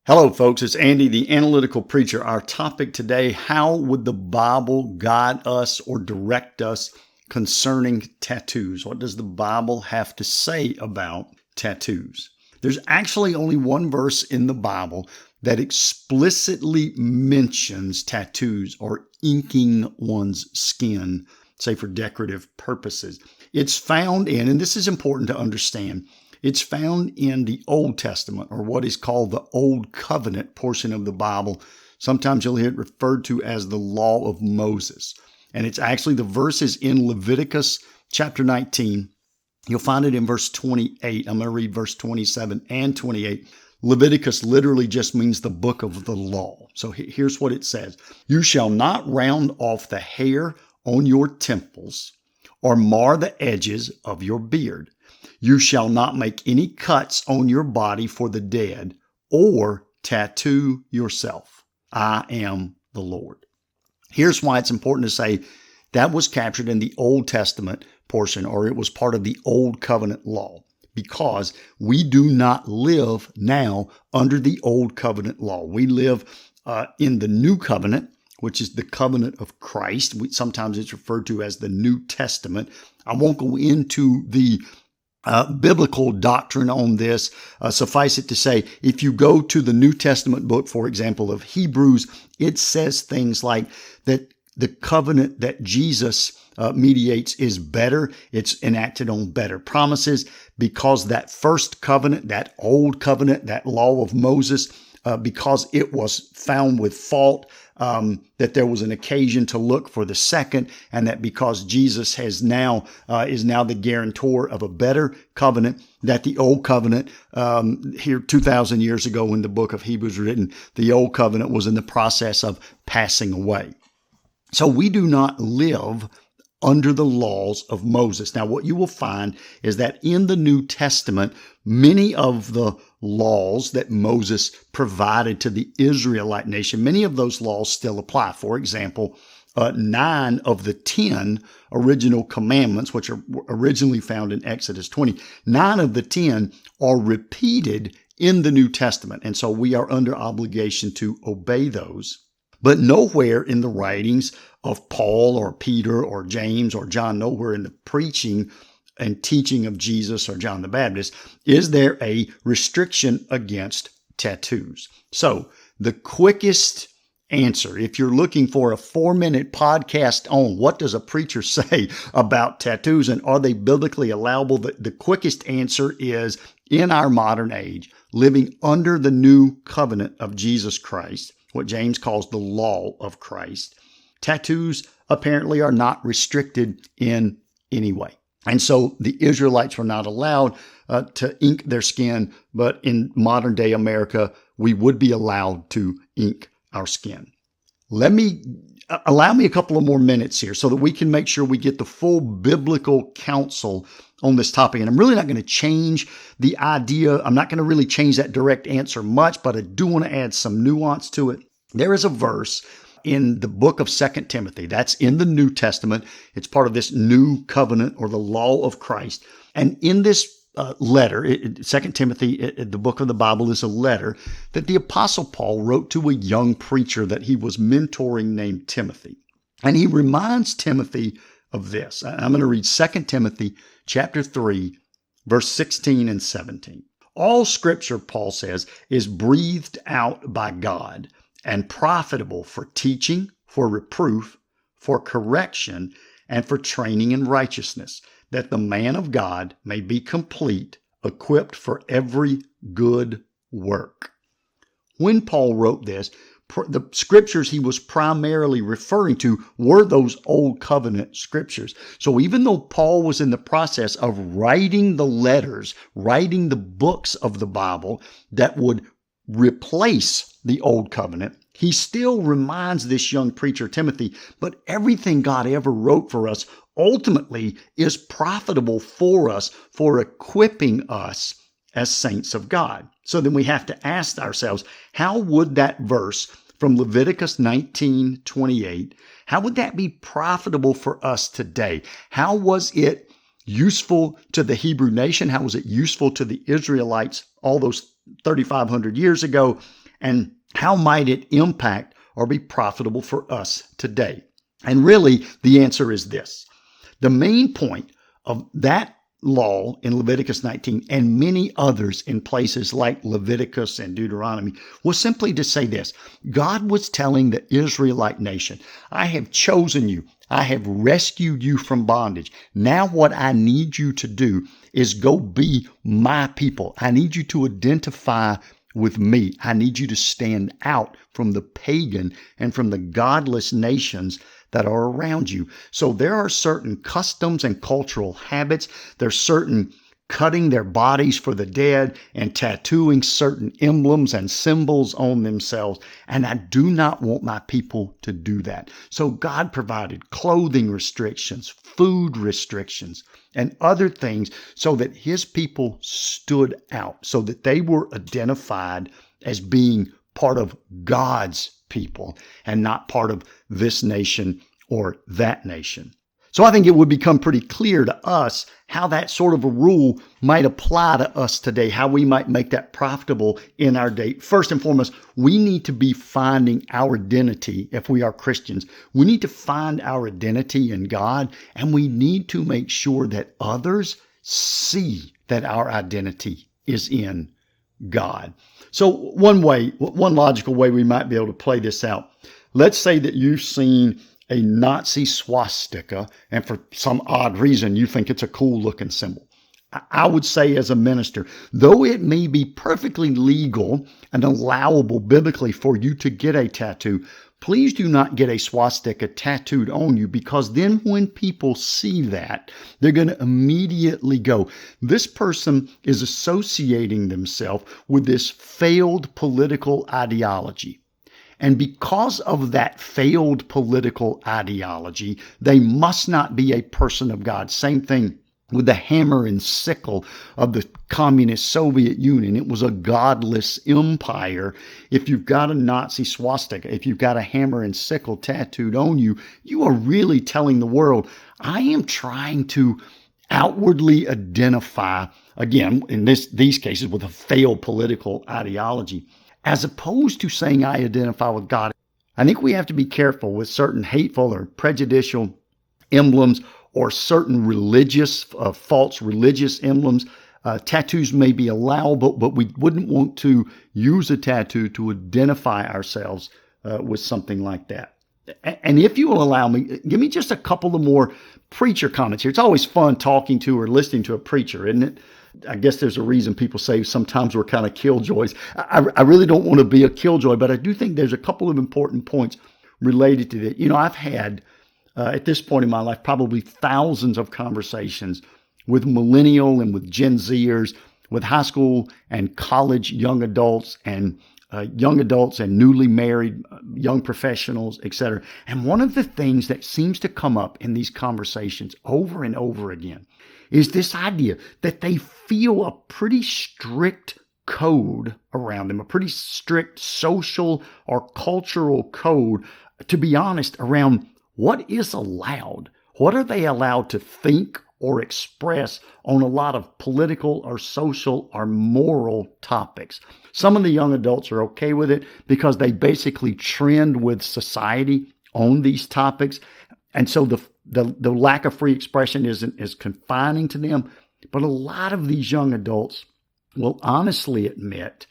Hello, folks. It's Andy, the Analytical Preacher. Our topic today, how would the Bible guide us or direct us concerning tattoos? What does the Bible have to say about tattoos? There's actually only one verse in the Bible that explicitly mentions tattoos or inking one's skin, say for decorative purposes. It's found in, and this is important to understand, it's found in the Old Testament, or what is called the Old Covenant portion of the Bible. Sometimes you'll hear it referred to as the Law of Moses. And it's actually the verses in Leviticus chapter 19. You'll find it in verse 28. I'm going to read verse 27 and 28. Leviticus literally just means the book of the law. So here's what it says. You shall not round off the hair on your temples or mar the edges of your beard. You shall not make any cuts on your body for the dead or tattoo yourself. I am the Lord. Here's why it's important to say that was captured in the Old Testament portion, or it was part of the Old Covenant law, because we do not live now under the Old Covenant law. We live in the New Covenant, which is the covenant of Christ. Sometimes it's referred to as the New Testament. I won't go into the biblical doctrine on this. Suffice it to say, if you go to the New Testament book, for example, of Hebrews, it says things like that the covenant that Jesus mediates is better. It's enacted on better promises because that first covenant, that old covenant, that law of Moses, because it was found with fault, that there was an occasion to look for the second, and that because Jesus is now the guarantor of a better covenant, that the old covenant, here 2,000 years ago when the book of Hebrews was written, the old covenant was in the process of passing away. So we do not live under the laws of Moses. Now, what you will find is that in the New Testament, many of the laws that Moses provided to the Israelite nation, many of those laws still apply. For example, 9 of the 10 original commandments, which are originally found in Exodus 20, 9 of the 10 are repeated in the New Testament. And so we are under obligation to obey those. But nowhere in the writings of Paul or Peter or James or John, nowhere in the preaching and teaching of Jesus or John the Baptist, is there a restriction against tattoos. So the quickest answer, if you're looking for a 4-minute podcast on what does a preacher say about tattoos and are they biblically allowable, the quickest answer is, in our modern age, living under the new covenant of Jesus Christ, what James calls the law of Christ, tattoos apparently are not restricted in any way. And so the Israelites were not allowed to ink their skin, but in modern day America, we would be allowed to ink our skin. Allow me a couple of more minutes here so that we can make sure we get the full biblical counsel on this topic. And I'm really not going to change the idea. I'm not going to really change that direct answer much, but I do want to add some nuance to it. There is a verse in the book of 2 Timothy. That's in the New Testament. It's part of this new covenant or the law of Christ. And in this letter, 2 Timothy, the book of the Bible, is a letter that the Apostle Paul wrote to a young preacher that he was mentoring named Timothy. And he reminds Timothy of this. I'm going to read 2 Timothy chapter 3, verse 16 and 17. All scripture, Paul says, is breathed out by God and profitable for teaching, for reproof, for correction, and for training in righteousness, that the man of God may be complete, equipped for every good work. When Paul wrote this, the scriptures he was primarily referring to were those old covenant scriptures. So even though Paul was in the process of writing the letters, writing the books of the Bible that would replace the old covenant, he still reminds this young preacher, Timothy, but everything God ever wrote for us ultimately is profitable for us, for equipping us as saints of God. So then we have to ask ourselves, how would that verse from Leviticus 19:28, how would that be profitable for us today? How was it useful to the Hebrew nation? How was it useful to the Israelites all those 3,500 years ago? And how might it impact or be profitable for us today? And really, the answer is this. The main point of that law in Leviticus 19 and many others in places like Leviticus and Deuteronomy was simply to say this. God was telling the Israelite nation, I have chosen you. I have rescued you from bondage. Now what I need you to do is go be my people. I need you to identify with me. I need you to stand out from the pagan and from the godless nations that are around you. So there are certain customs and cultural habits. There's certain cutting their bodies for the dead and tattooing certain emblems and symbols on themselves. And I do not want my people to do that. So God provided clothing restrictions, food restrictions, and other things so that his people stood out, so that they were identified as being part of God's people and not part of this nation or that nation. So I think it would become pretty clear to us how that sort of a rule might apply to us today, how we might make that profitable in our day. First and foremost, we need to be finding our identity if we are Christians. We need to find our identity in God, and we need to make sure that others see that our identity is in God. So one logical way we might be able to play this out, let's say that you've seen a Nazi swastika, and for some odd reason, you think it's a cool looking symbol. I would say as a minister, though it may be perfectly legal and allowable biblically for you to get a tattoo, please do not get a swastika tattooed on you, because then when people see that, they're going to immediately go, this person is associating themselves with this failed political ideology. And because of that failed political ideology, they must not be a person of God. Same thing with the hammer and sickle of the communist Soviet Union. It was a godless empire. If you've got a Nazi swastika, if you've got a hammer and sickle tattooed on you, you are really telling the world, I am trying to outwardly identify, again, in these cases, with a failed political ideology, as opposed to saying I identify with God. I think we have to be careful with certain hateful or prejudicial emblems or certain religious, false religious emblems. Tattoos may be allowable, but we wouldn't want to use a tattoo to identify ourselves with something like that. And if you will allow me, give me just a couple of more preacher comments here. It's always fun talking to or listening to a preacher, isn't it? I guess there's a reason people say sometimes we're kind of killjoys. I really don't want to be a killjoy, but I do think there's a couple of important points related to that. You know, I've had, at this point in my life, probably thousands of conversations with millennial and with Gen Zers, with high school and college young adults and newly married young professionals, etc. And one of the things that seems to come up in these conversations over and over again is this idea that they feel a pretty strict code around them, a pretty strict social or cultural code, to be honest, around what is allowed. What are they allowed to think or express on a lot of political or social or moral topics? Some of the young adults are okay with it because they basically trend with society on these topics. And so the lack of free expression isn't as confining to them. But a lot of these young adults will honestly admit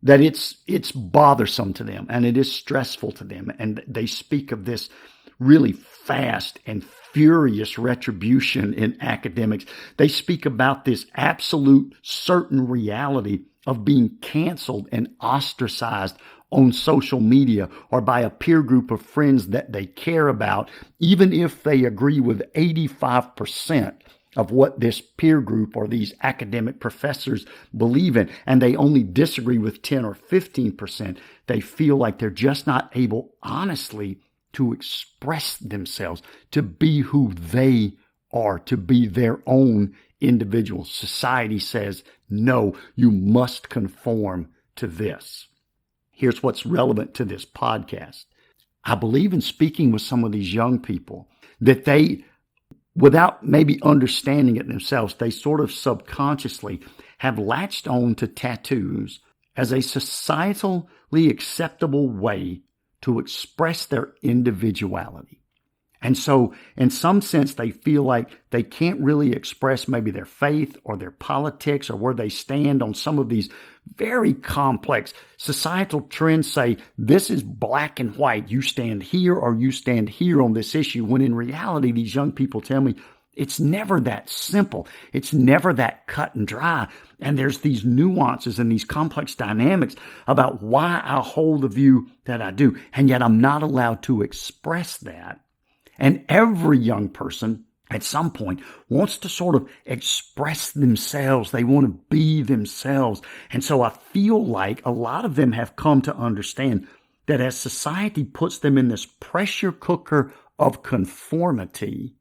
that it's bothersome to them and it is stressful to them. And they speak of this really fast and furious retribution in academics. They speak about this absolute certain reality of being canceled and ostracized on social media or by a peer group of friends that they care about, even if they agree with 85% of what this peer group or these academic professors believe in, and they only disagree with 10 or 15%, they feel like they're just not able honestly to express themselves, to be who they are, to be their own individuals. Society says, no, you must conform to this. Here's what's relevant to this podcast. I believe in speaking with some of these young people that they, without maybe understanding it themselves, they sort of subconsciously have latched on to tattoos as a societally acceptable way to express their individuality. And so, in some sense, they feel like they can't really express maybe their faith or their politics or where they stand on some of these very complex societal trends. Say, this is black and white. You stand here or you stand here on this issue. When in reality, these young people tell me, it's never that simple. It's never that cut and dry. And there's these nuances and these complex dynamics about why I hold the view that I do. And yet I'm not allowed to express that. And every young person at some point wants to sort of express themselves. They want to be themselves. And so I feel like a lot of them have come to understand that as society puts them in this pressure cooker of conformity,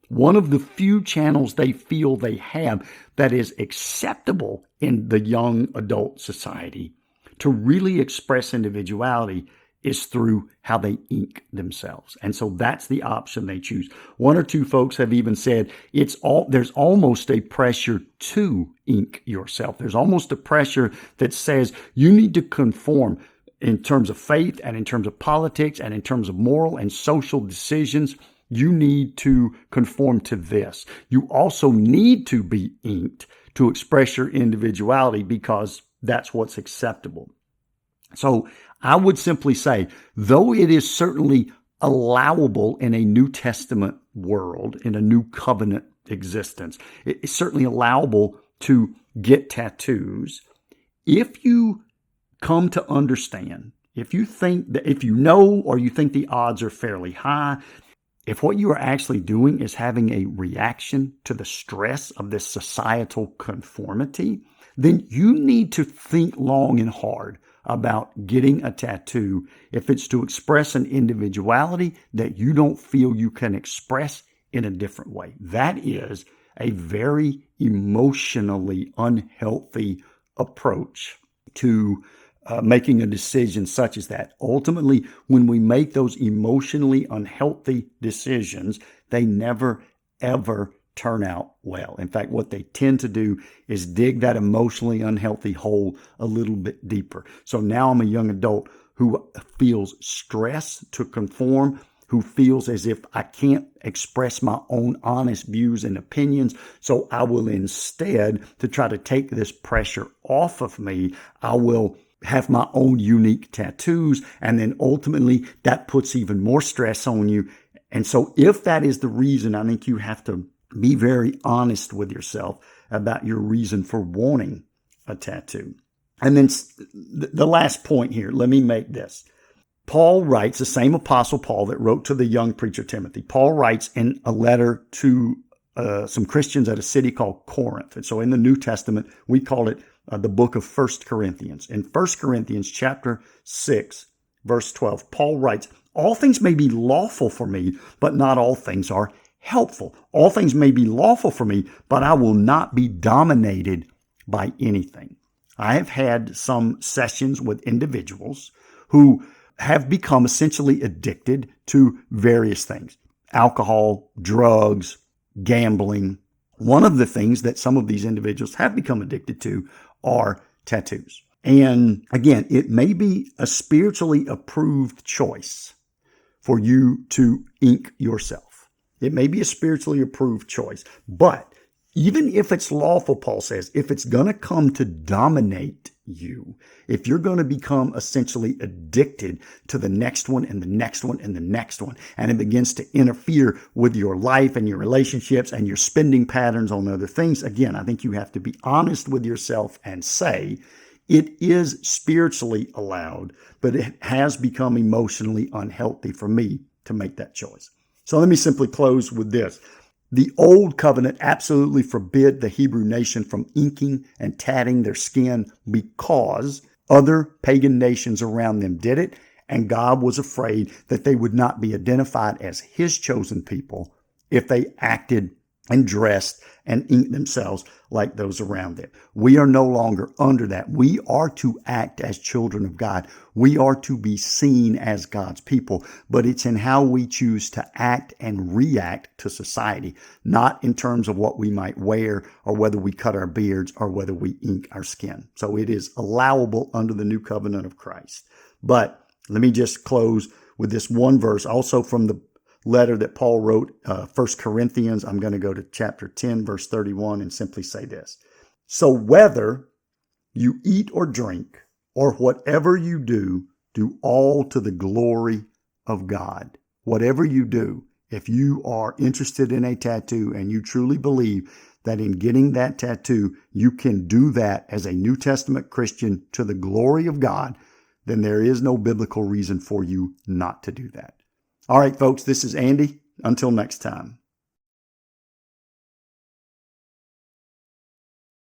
one of the few channels they feel they have that is acceptable in the young adult society to really express individuality is through how they ink themselves. And so that's the option they choose. One or two folks have even said there's almost a pressure to ink yourself. There's almost a pressure that says you need to conform in terms of faith and in terms of politics and in terms of moral and social decisions. You need to conform to this. You also need to be inked to express your individuality because that's what's acceptable. So I would simply say, though it is certainly allowable in a New Testament world, in a new covenant existence, it's certainly allowable to get tattoos. If you come to understand, if you think that, if you know or you think the odds are fairly high, if what you are actually doing is having a reaction to the stress of this societal conformity, then you need to think long and hard about getting a tattoo if it's to express an individuality that you don't feel you can express in a different way. That is a very emotionally unhealthy approach to making a decision such as that. Ultimately, when we make those emotionally unhealthy decisions, they never, ever turn out well. In fact, what they tend to do is dig that emotionally unhealthy hole a little bit deeper. So now I'm a young adult who feels stress to conform, who feels as if I can't express my own honest views and opinions. So I will instead, to try to take this pressure off of me, I will have my own unique tattoos. And then ultimately that puts even more stress on you. And so if that is the reason, I think you have to be very honest with yourself about your reason for wanting a tattoo. And then the last point here, let me make this. Paul writes, the same Apostle Paul that wrote to the young preacher Timothy, Paul writes in a letter to some Christians at a city called Corinth. And so in the New Testament, we call it the book of 1 Corinthians. In 1 Corinthians chapter 6, verse 12, Paul writes, all things may be lawful for me, but not all things are helpful. All things may be lawful for me, but I will not be dominated by anything. I have had some sessions with individuals who have become essentially addicted to various things: alcohol, drugs, gambling. One of the things that some of these individuals have become addicted to are tattoos. And again, it may be a spiritually approved choice for you to ink yourself. It may be a spiritually approved choice, but even if it's lawful, Paul says, if it's going to come to dominate you, if you're going to become essentially addicted to the next one and the next one and the next one, and it begins to interfere with your life and your relationships and your spending patterns on other things, again, I think you have to be honest with yourself and say, it is spiritually allowed, but it has become emotionally unhealthy for me to make that choice. So let me simply close with this. The old covenant absolutely forbid the Hebrew nation from inking and tatting their skin because other pagan nations around them did it, and God was afraid that they would not be identified as his chosen people if they acted and dressed and ink themselves like those around them. We are no longer under that. We are to act as children of God. We are to be seen as God's people, but it's in how we choose to act and react to society, not in terms of what we might wear or whether we cut our beards or whether we ink our skin. So it is allowable under the new covenant of Christ. But let me just close with this one verse, also from the letter that Paul wrote, 1 Corinthians. I'm going to go to chapter 10, verse 31, and simply say this. So whether you eat or drink, or whatever you do all to the glory of God. Whatever you do, if you are interested in a tattoo and you truly believe that in getting that tattoo, you can do that as a New Testament Christian to the glory of God, then there is no biblical reason for you not to do that. All right, folks, this is Andy. Until next time.